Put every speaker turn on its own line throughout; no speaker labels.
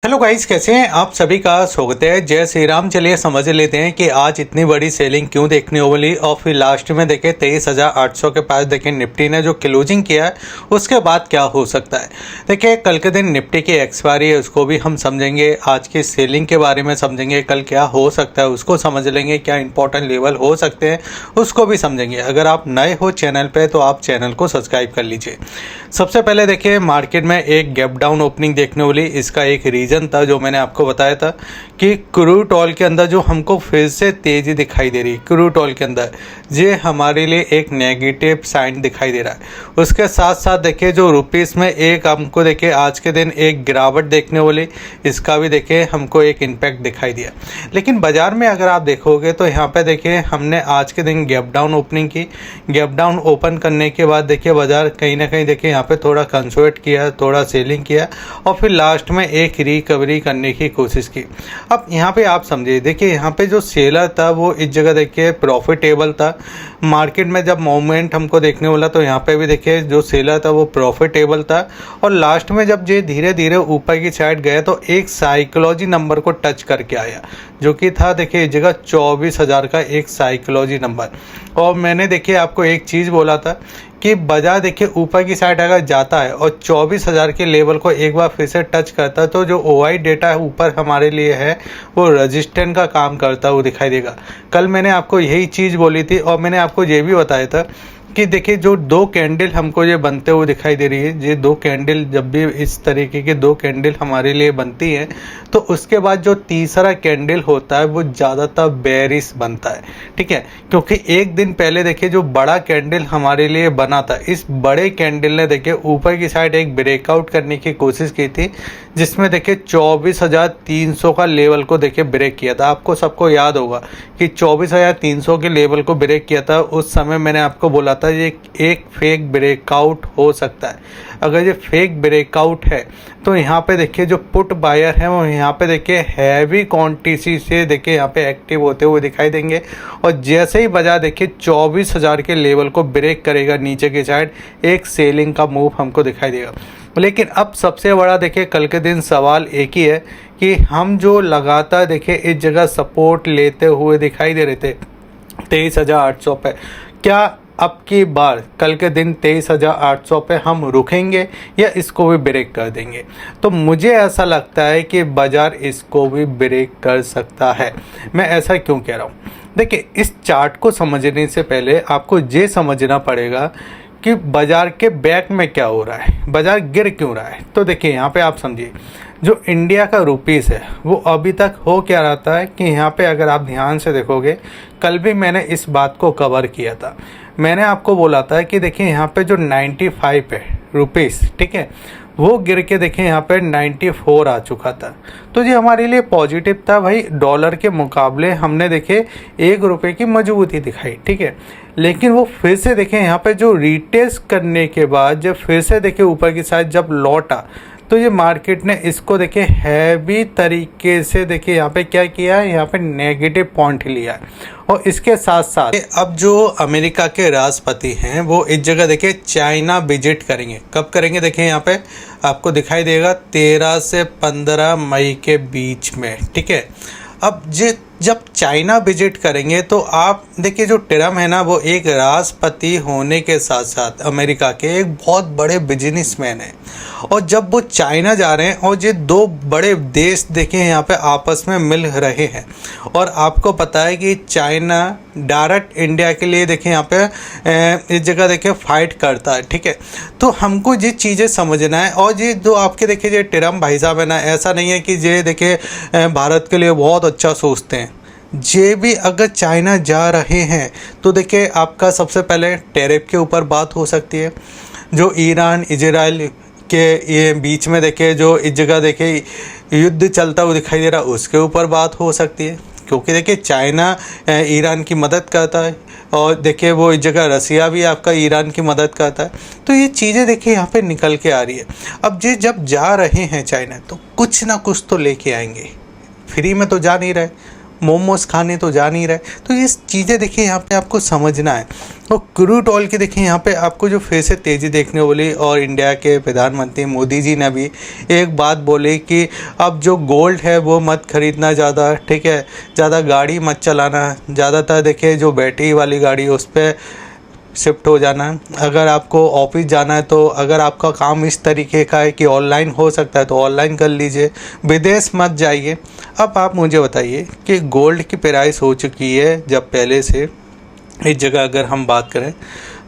Hello guys, कैसे हैं आप? सभी का स्वागत है। जय श्री राम। चलिए समझ लेते हैं कि आज इतनी बड़ी सेलिंग क्यों देखने को मिली और फिर लास्ट में देखें 23,800 के पास देखें निफ्टी ने जो क्लोजिंग किया है उसके बाद क्या हो सकता है। देखिए कल के दिन निफ्टी की एक्सपायरी है, उसको भी हम समझेंगे। आज की सेलिंग के बारे में समझेंगे, कल क्या हो सकता है उसको समझ लेंगे, क्या इंपॉर्टेंट लेवल हो सकते हैं उसको भी समझेंगे। अगर आप नए हो चैनल पर तो आप चैनल को सब्सक्राइब कर लीजिए। सबसे पहले देखिए मार्केट में एक गैप डाउन ओपनिंग देखने को मिली। इसका एक रीज़न था जो मैंने आपको बताया था कि क्रूड ऑयल के अंदर जो हमको फिर से तेज़ी दिखाई दे रही है, क्रूड ऑयल के अंदर ये हमारे लिए एक नेगेटिव साइन दिखाई दे रहा है। उसके साथ साथ देखिए जो रुपीस में एक हमको देखिए आज के दिन एक गिरावट देखने को मिली, इसका भी देखिए हमको एक इम्पैक्ट दिखाई दिया। लेकिन बाज़ार में अगर आप देखोगे तो यहाँ पे देखिए हमने आज के दिन गैप डाउन ओपनिंग की। गैप डाउन ओपन करने के बाद देखिए बाज़ार कहीं ना कहीं देखिए यहाँ पे थोड़ा कंसोलिडेट किया, थोड़ा सेलिंग किया और फिर लास्ट में एक रिकवरी करने की कोशिश की। अब यहाँ पे आप समझिए, देखिए यहाँ पे जो सेलर था वो इस जगह देखिए प्रॉफिटेबल था। मार्केट में जब मूवमेंट हमको देखने वाला तो यहाँ पे भी देखिए जो सेलर था वो प्रॉफिटेबल था और लास्ट में जब ये धीरे धीरे ऊपर की साइड गया तो एक साइकोलॉजी नंबर को टच करके आया, जो कि था देखिए इस जगह 24,000 का एक साइकोलॉजी नंबर। और मैंने देखिए आपको एक चीज़ बोला था कि बाजार देखिए ऊपर की साइड अगर जाता है और 24,000 के लेवल को एक बार फिर से टच करता है तो जो ओआई डेटा ऊपर हमारे लिए है वो रेजिस्टेंट का काम करता हुआ दिखाई देगा। कल मैंने आपको यही चीज़ बोली थी और मैंने आपको ये भी बताया था कि देखिए जो दो कैंडल हमको ये बनते हुए दिखाई दे रही है, ये दो कैंडल जब भी इस तरीके के दो कैंडल हमारे लिए बनती है तो उसके बाद जो तीसरा कैंडल होता है वो ज़्यादातर बेरिश बनता है। ठीक है, क्योंकि एक दिन पहले देखिए जो बड़ा कैंडल हमारे लिए बना था, इस बड़े कैंडल ने देखिए ऊपर की साइड एक ब्रेकआउट करने की कोशिश की थी, जिसमें देखिए 24,300 का लेवल को देखिए ब्रेक किया था। आपको सबको याद होगा कि 24,300 के लेवल को ब्रेक किया था। उस समय मैंने आपको बोला था ये एक फेक ब्रेकआउट हो सकता है। अगर ये फेक ब्रेकआउट है तो यहाँ पे देखिए जो पुट बायर है वो यहाँ पे देखिए हैवी क्वांटिटी से देखिए यहाँ पे एक्टिव होते हुए दिखाई देंगे और जैसे ही बाजार देखिए 24,000 के लेवल को ब्रेक करेगा नीचे की साइड, एक सेलिंग का मूव हमको दिखाई देगा। लेकिन अब सबसे बड़ा देखिए कल के दिन सवाल एक ही है कि हम जो लगातार देखिए इस जगह सपोर्ट लेते हुए दिखाई दे रहे थे 23,800 पे, क्या अब की बार कल के दिन 23,800 पे हम रुकेंगे या इसको भी ब्रेक कर देंगे? तो मुझे ऐसा लगता है कि बाजार इसको भी ब्रेक कर सकता है। मैं ऐसा क्यों कह रहा हूँ? देखिए इस चार्ट को समझने से पहले आपको ये समझना पड़ेगा कि बाजार के बैक में क्या हो रहा है, बाजार गिर क्यों रहा है। तो देखिए यहाँ पे आप समझिए जो इंडिया का रुपीस है वो अभी तक हो क्या रहता है कि यहाँ पे अगर आप ध्यान से देखोगे, कल भी मैंने इस बात को कवर किया था। मैंने आपको बोला था कि देखिए यहाँ पे जो 95 है रुपीस, ठीक है, वो गिर के देखिए यहाँ पे 94 आ चुका था। तो ये हमारे लिए पॉजिटिव था भाई। डॉलर के मुकाबले हमने देखे 1 रुपये की मजबूती दिखाई, ठीक है। लेकिन वो फिर से देखें यहाँ पे जो रिटेस्ट करने के बाद जब फिर से देखे ऊपर की साइड जब लौटा तो ये मार्केट ने इसको देखे हैवी तरीके से देखिए यहाँ पे क्या किया है, यहाँ पे नेगेटिव पॉइंट लिया है। और इसके साथ साथ अब जो अमेरिका के राष्ट्रपति हैं वो इस जगह देखिए चाइना विजिट करेंगे। कब करेंगे? देखिए यहाँ पे आपको दिखाई देगा 13 से 15 मई के बीच में, ठीक है। अब जब चाइना विजिट करेंगे तो आप देखिए जो ट्रम्प है ना वो एक राष्ट्रपति होने के साथ साथ अमेरिका के एक बहुत बड़े बिजनेसमैन हैं। और जब वो चाइना जा रहे हैं और ये दो बड़े देश देखें यहाँ पे आपस में मिल रहे हैं और आपको पता है कि चाइना डायरेक्ट इंडिया के लिए देखें यहाँ पे इस जगह देखें फाइट करता है, ठीक है। तो हमको ये चीज़ें समझना है। और ये जो आपके देखिए ये ट्रम्प भाई साहब है ना, ऐसा नहीं है कि ये देखें भारत के लिए बहुत अच्छा सोचते हैं। ये भी अगर चाइना जा रहे हैं तो देखिए आपका सबसे पहले टैरिफ के ऊपर बात हो सकती है। जो ईरान इजराइल के ये बीच में देखिए जो इस जगह देखिए युद्ध चलता हुआ दिखाई दे रहा है उसके ऊपर बात हो सकती है, क्योंकि देखिए चाइना ईरान की मदद करता है और देखिए वो इस जगह रसिया भी आपका ईरान की मदद करता है। तो ये चीज़ें देखिए यहाँ पे निकल के आ रही है। अब ये जब जा रहे हैं चाइना तो कुछ ना कुछ तो लेके आएंगे, फ्री में तो जा नहीं रहे। मोमोज खाने तो जा नहीं रहे। तो ये चीज़ें देखिए यहाँ पे आपको समझना है। और क्रूड ऑयल की देखिए यहाँ पे आपको जो फिर से तेज़ी देखने बोली, और इंडिया के प्रधानमंत्री मोदी जी ने भी एक बात बोली कि अब जो गोल्ड है वो मत खरीदना ज़्यादा, ठीक है, ज़्यादा गाड़ी मत चलाना, ज़्यादातर देखिए जो बैटरी वाली गाड़ी है उस पर शिफ्ट हो जाना है। अगर आपको ऑफिस जाना है तो अगर आपका काम इस तरीके का है कि ऑनलाइन हो सकता है तो ऑनलाइन कर लीजिए, विदेश मत जाइए। अब आप मुझे बताइए कि गोल्ड की प्राइस हो चुकी है जब पहले से, इस जगह अगर हम बात करें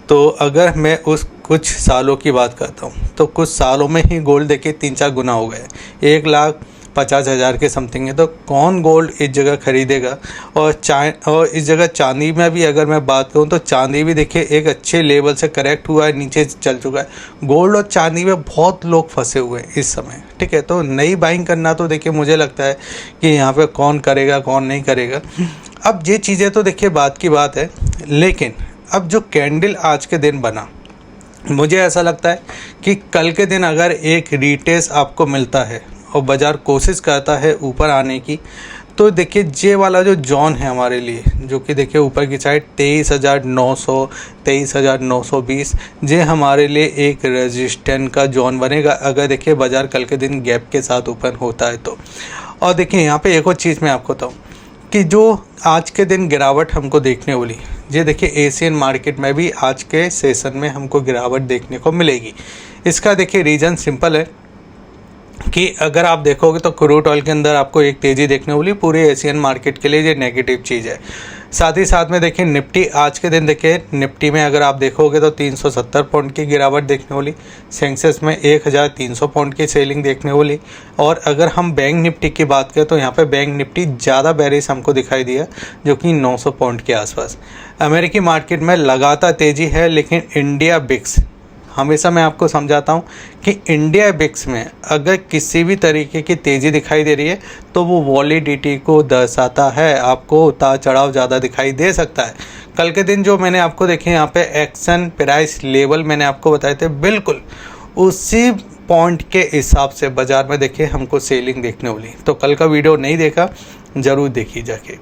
तो अगर मैं उस कुछ सालों की बात करता हूँ तो कुछ सालों में ही गोल्ड देखिए 3-4 गुना हो गए, 1,50,000 के समथिंग है। तो कौन गोल्ड इस जगह खरीदेगा। और इस जगह चांदी में भी अगर मैं बात करूं तो चांदी भी देखिए एक अच्छे लेवल से करेक्ट हुआ है, नीचे चल चुका है। गोल्ड और चांदी में बहुत लोग फंसे हुए हैं इस समय, ठीक है। तो नई बाइंग करना तो देखिए मुझे लगता है कि यहाँ पे कौन करेगा कौन नहीं करेगा। अब ये चीज़ें तो देखिए बात की बात है, लेकिन अब जो कैंडल आज के दिन बना, मुझे ऐसा लगता है कि कल के दिन अगर एक रीटेस्ट आपको मिलता है और बाज़ार कोशिश करता है ऊपर आने की, तो देखिए ये वाला जो जोन है हमारे लिए, जो कि देखिए ऊपर की साइड 23,900 23,920, ये हमारे लिए एक रेजिस्टेंस का जोन बनेगा अगर देखिए बाज़ार कल के दिन गैप के साथ ओपन होता है तो। और देखिए यहाँ पे एक और चीज़ मैं आपको बताऊँ कि जो आज के दिन गिरावट हमको देखने वाली, ये देखिए एशियन मार्केट में भी आज के सेशन में हमको गिरावट देखने को मिलेगी। इसका देखिए रीज़न सिंपल है कि अगर आप देखोगे तो क्रूड ऑयल के अंदर आपको एक तेज़ी देखने वाली, पूरे एशियन मार्केट के लिए ये नेगेटिव चीज़ है। साथ ही साथ में देखिए निफ्टी आज के दिन देखिए निफ्टी में अगर आप देखोगे तो 370 पॉइंट की गिरावट देखने वाली, सेंसेक्स में 1,300 पॉइंट की सेलिंग देखने वाली। और अगर हम बैंक निफ्टी की बात करें तो यहाँ पे बैंक निफ्टी ज़्यादा बेरिश हमको दिखाई दिया, जो कि 900 पॉइंट के आसपास। अमेरिकी मार्केट में लगातार तेज़ी है, लेकिन इंडिया बिक्स, हमेशा मैं आपको समझाता हूँ कि इंडिया बिक्स में अगर किसी भी तरीके की तेज़ी दिखाई दे रही है तो वो वॉलिडिटी को दर्शाता है, आपको उतार चढ़ाव ज़्यादा दिखाई दे सकता है। कल के दिन जो मैंने आपको देखे यहाँ पे एक्शन प्राइस लेवल मैंने आपको बताए थे, बिल्कुल उसी पॉइंट के हिसाब से बाज़ार में देखिए हमको सेलिंग देखने वाली। तो कल का वीडियो नहीं देखा ज़रूर देखिए जाके।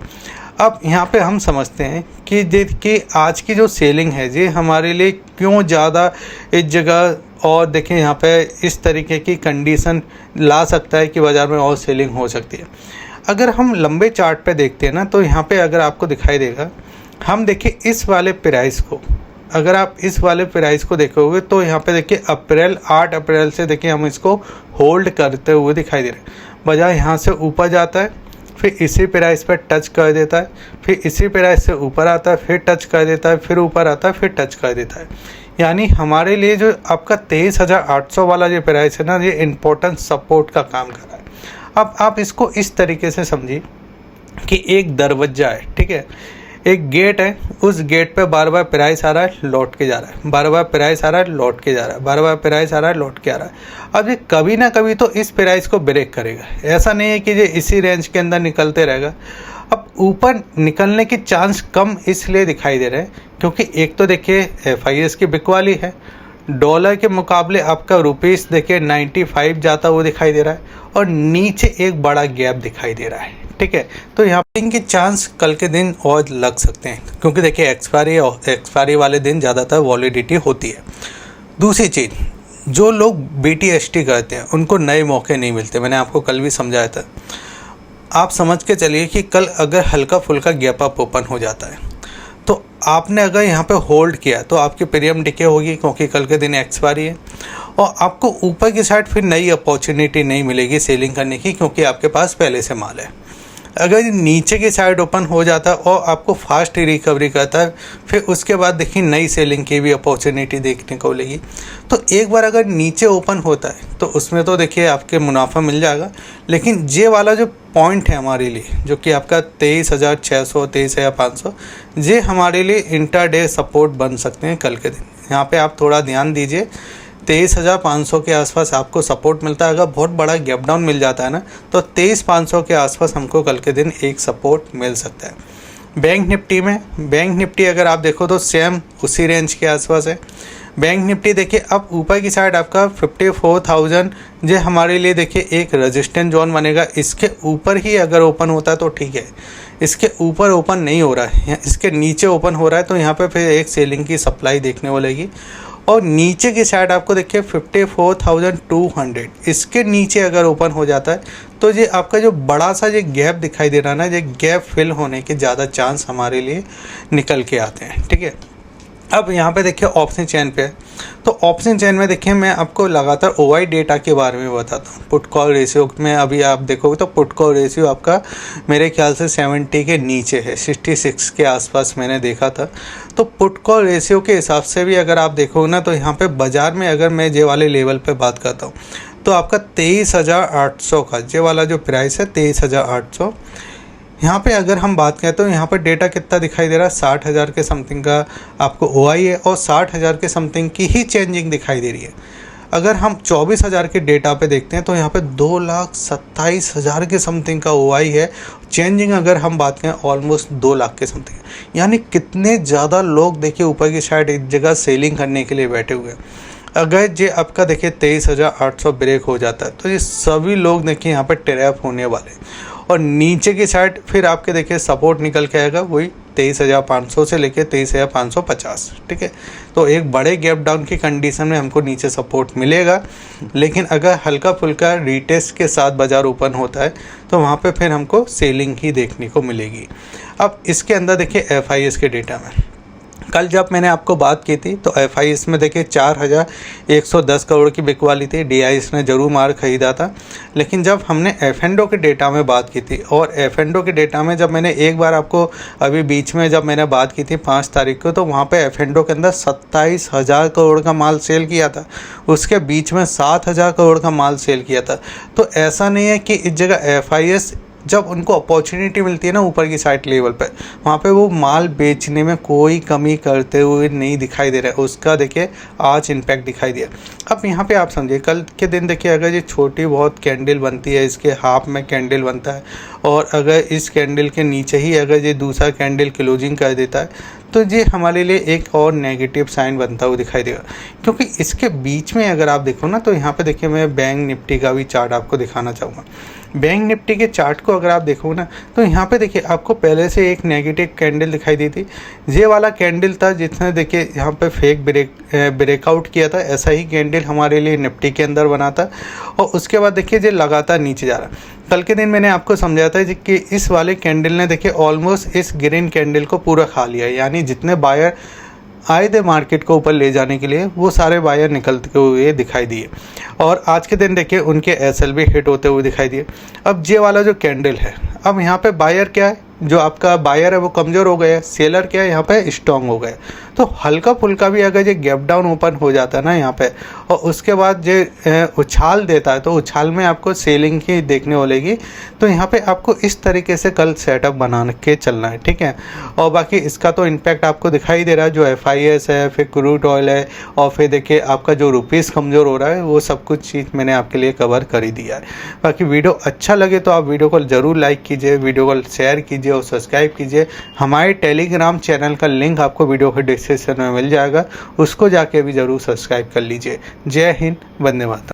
अब यहाँ पे हम समझते हैं कि देखिए आज की जो सेलिंग है ये हमारे लिए क्यों ज़्यादा इस जगह, और देखें यहाँ पे इस तरीके की कंडीशन ला सकता है कि बाज़ार में और सेलिंग हो सकती है। अगर हम लंबे चार्ट पे देखते हैं ना तो यहाँ पे अगर आपको दिखाई देगा, हम देखिए इस वाले प्राइस को, अगर आप इस वाले प्राइस को देखोगे तो यहाँ पे देखिए 8 अप्रैल से देखिए हम इसको होल्ड करते हुए दिखाई दे रहे हैं। बाज़ार यहाँ से ऊपर जाता है, फिर इसी प्राइस पर टच कर देता है, फिर इसी प्राइस से ऊपर आता है, फिर टच कर देता है, फिर ऊपर आता है, फिर टच कर देता है। यानी हमारे लिए जो आपका 23,800 वाला जो प्राइस है ना, ये इम्पोर्टेंट सपोर्ट का काम कर रहा है। अब आप इसको इस तरीके से समझिए कि एक दरवाजा है, ठीक है, एक गेट है, उस गेट पे बार बार प्राइस आ रहा है, लौट के जा रहा है, बार बार प्राइस आ रहा है, लौट के जा रहा है, बार बार प्राइस आ रहा है, लौट के आ रहा है। अब ये कभी ना कभी तो इस प्राइस को ब्रेक करेगा, ऐसा नहीं है कि ये इसी रेंज के अंदर निकलते रहेगा। अब ऊपर निकलने की चांस कम इसलिए दिखाई दे रहे हैं क्योंकि एक तो देखिए FIS की बिकवाली है, डॉलर के मुकाबले आपका रुपीस देखिए 95 जाता हुआ दिखाई दे रहा है, और नीचे एक बड़ा गैप दिखाई दे रहा है, ठीक है। तो यहाँ पे इनके चांस कल के दिन और लग सकते हैं क्योंकि देखिए एक्सपायरी वाले दिन ज़्यादातर वॉलिडिटी होती है। दूसरी चीज़, जो लोग BTST करते हैं उनको नए मौके नहीं मिलते, मैंने आपको कल भी समझाया था। आप समझ के चलिए कि कल अगर हल्का फुल्का गैप अप ओपन हो जाता है तो आपने अगर यहाँ पे होल्ड किया तो आपकी प्रीमियम डिके होगी क्योंकि कल के दिन एक्सपायरी है, और आपको ऊपर की साइड फिर नई अपॉर्चुनिटी नहीं मिलेगी सेलिंग करने की क्योंकि आपके पास पहले से माल है। अगर नीचे की साइड ओपन हो जाता है और आपको फास्ट रिकवरी करता है, फिर उसके बाद देखिए नई सेलिंग की भी अपॉर्चुनिटी देखने को मिलेगी। तो एक बार अगर नीचे ओपन होता है तो उसमें तो देखिए आपके मुनाफा मिल जाएगा, लेकिन ये वाला जो पॉइंट है हमारे लिए जो कि आपका 23,600 23,500, ये हमारे लिए इंटरडे सपोर्ट बन सकते हैं कल के दिन। यहाँ पे आप थोड़ा ध्यान दीजिए, 23,500 के आसपास आपको सपोर्ट मिलता है। अगर बहुत बड़ा गैप डाउन मिल जाता है ना तो 23,500 के आसपास हमको कल के दिन एक सपोर्ट मिल सकता है। बैंक निफ्टी अगर आप देखो तो सेम उसी रेंज के आसपास है। बैंक निफ्टी देखिए अब ऊपर की साइड आपका 54,000 जो हमारे लिए देखिए एक रेजिस्टेंस जोन बनेगा। इसके ऊपर ही अगर ओपन होता है तो ठीक है, इसके ऊपर ओपन नहीं हो रहा है, इसके नीचे ओपन हो रहा है, तो यहाँ पे फिर एक सेलिंग की सप्लाई देखने को लगेगी। और नीचे की साइड आपको देखिए 54,200 इसके नीचे अगर ओपन हो जाता है तो ये आपका जो बड़ा सा ये गैप दिखाई दे रहा है ना, ये गैप फिल होने के ज़्यादा चांस हमारे लिए निकल के आते हैं। ठीक है, अब यहाँ पे देखिए ऑप्शन चेन पे, तो ऑप्शन चेन में देखिए मैं आपको लगातार ओआई डेटा के बारे में बताता हूँ। पुट कॉल रेशियो में अभी आप देखोगे तो पुट कॉल रेशियो आपका मेरे ख्याल से 70 के नीचे है, 66 के आसपास मैंने देखा था। तो पुट कॉल रेशियो के हिसाब से भी अगर आप देखोगे ना, तो यहाँ पे बाज़ार में अगर मैं जे वाले लेवल पे बात करता हूँ तो आपका 23,800 का जे वाला जो प्राइस है 23,800, यहाँ पे अगर हम बात करें तो यहाँ पर डेटा कितना दिखाई दे रहा है, 60,000 के समथिंग का आपको ओआई है और 60,000 के समथिंग की ही चेंजिंग दिखाई दे रही है। अगर हम 24,000 के डेटा पे देखते हैं तो यहाँ पे 2,27,000 के समथिंग का ओआई है। चेंजिंग अगर हम बात करें ऑलमोस्ट 2 लाख के समथिंग, यानी कितने ज़्यादा लोग देखिए ऊपर की साइड एक जगह सेलिंग करने के लिए बैठे हुए हैं। अगर ये आपका देखिए 23,800 ब्रेक हो जाता है तो ये सभी लोग देखिए यहाँ पर ट्रैप होने वाले हैं। और नीचे की साइड फिर आपके देखिए सपोर्ट निकल के आएगा वही 23,500 से लेके 23,550। ठीक है, तो एक बड़े गैप डाउन की कंडीशन में हमको नीचे सपोर्ट मिलेगा, लेकिन अगर हल्का फुल्का रीटेस्ट के साथ बाज़ार ओपन होता है तो वहाँ पे फिर हमको सेलिंग ही देखने को मिलेगी। अब इसके अंदर देखिए एफआईएस के डेटा में कल जब मैंने आपको बात की थी तो एफआईएस में देखिए 4,110 करोड़ की बिकवाली थी, डीआईएस ने जरूर मार खरीदा था। लेकिन जब हमने एफएनडो के डेटा में बात की थी, और एफएनडो के डेटा में जब मैंने एक बार आपको अभी बीच में जब मैंने बात की थी 5 तारीख को, तो वहाँ पे एफएनडो के अंदर 27,000 करोड़ का माल सेल किया था, उसके बीच में 7,000 करोड़ का माल सेल किया था। तो ऐसा नहीं है कि इस जगह एफआईएस जब उनको अपॉर्चुनिटी मिलती है ना ऊपर की साइड लेवल पे, वहाँ पे वो माल बेचने में कोई कमी करते हुए नहीं दिखाई दे रहा है। उसका देखिए आज इम्पैक्ट दिखाई दिया। अब यहाँ पे आप समझिए कल के दिन देखिए अगर ये छोटी बहुत कैंडल बनती है, इसके हाफ में कैंडल बनता है, और अगर इस कैंडल के नीचे ही अगर ये दूसरा कैंडल क्लोजिंग कर देता है तो ये हमारे लिए एक और नेगेटिव साइन बनता हुआ दिखाई देगा। क्योंकि इसके बीच में अगर आप देखो ना, तो यहाँ पे देखिए मैं बैंक निफ्टी का भी चार्ट आपको दिखाना चाहूँगा। बैंक निफ्टी के चार्ट को अगर आप देखो ना, तो यहाँ पे देखिए आपको पहले से एक नेगेटिव कैंडल दिखाई दी थी। ये वाला कैंडल था जिसने देखिए यहाँ पे फेक ब्रेकआउट किया था, ऐसा ही कैंडल हमारे लिए निफ्टी के अंदर बना था। और उसके बाद देखिए ये लगातार नीचे जा रहा। कल के दिन मैंने आपको समझाया था कि इस वाले कैंडल ने देखिए ऑलमोस्ट इस ग्रीन कैंडल को पूरा खा लिया, यानी जितने बायर आए थे मार्केट को ऊपर ले जाने के लिए वो सारे बायर निकलते हुए दिखाई दिए। और आज के दिन देखिए उनके एसएल भी हिट होते हुए दिखाई दिए। अब ये वाला जो कैंडल है, अब यहाँ पे बायर क्या है, जो आपका बायर है वो कमज़ोर हो गया, सेलर क्या है यहाँ पे स्ट्रॉन्ग हो गए। तो हल्का फुल्का भी अगर ये गैप डाउन ओपन हो जाता है ना यहाँ पे, और उसके बाद ये उछाल देता है, तो उछाल में आपको सेलिंग ही देखने को मिलेगी। तो यहाँ पे आपको इस तरीके से कल सेटअप बना के चलना है। ठीक है, और बाकी इसका तो इम्पैक्ट आपको दिखाई दे रहा है, जो एफआईएस है, फिर क्रूड ऑयल है, और फिर देखिए आपका जो रुपीज़ कमज़ोर हो रहा है, वो सब कुछ चीज़ मैंने आपके लिए कवर कर ही दिया है। बाकी वीडियो अच्छा लगे तो आप वीडियो को ज़रूर लाइक कीजिए, वीडियो को शेयर कीजिए और सब्सक्राइब कीजिए। हमारे टेलीग्राम चैनल का लिंक आपको वीडियो के डिस्क्रिप्शन में मिल जाएगा, उसको जाके भी ज़रूर सब्सक्राइब कर लीजिए। जय हिंद, वंदे मातरम।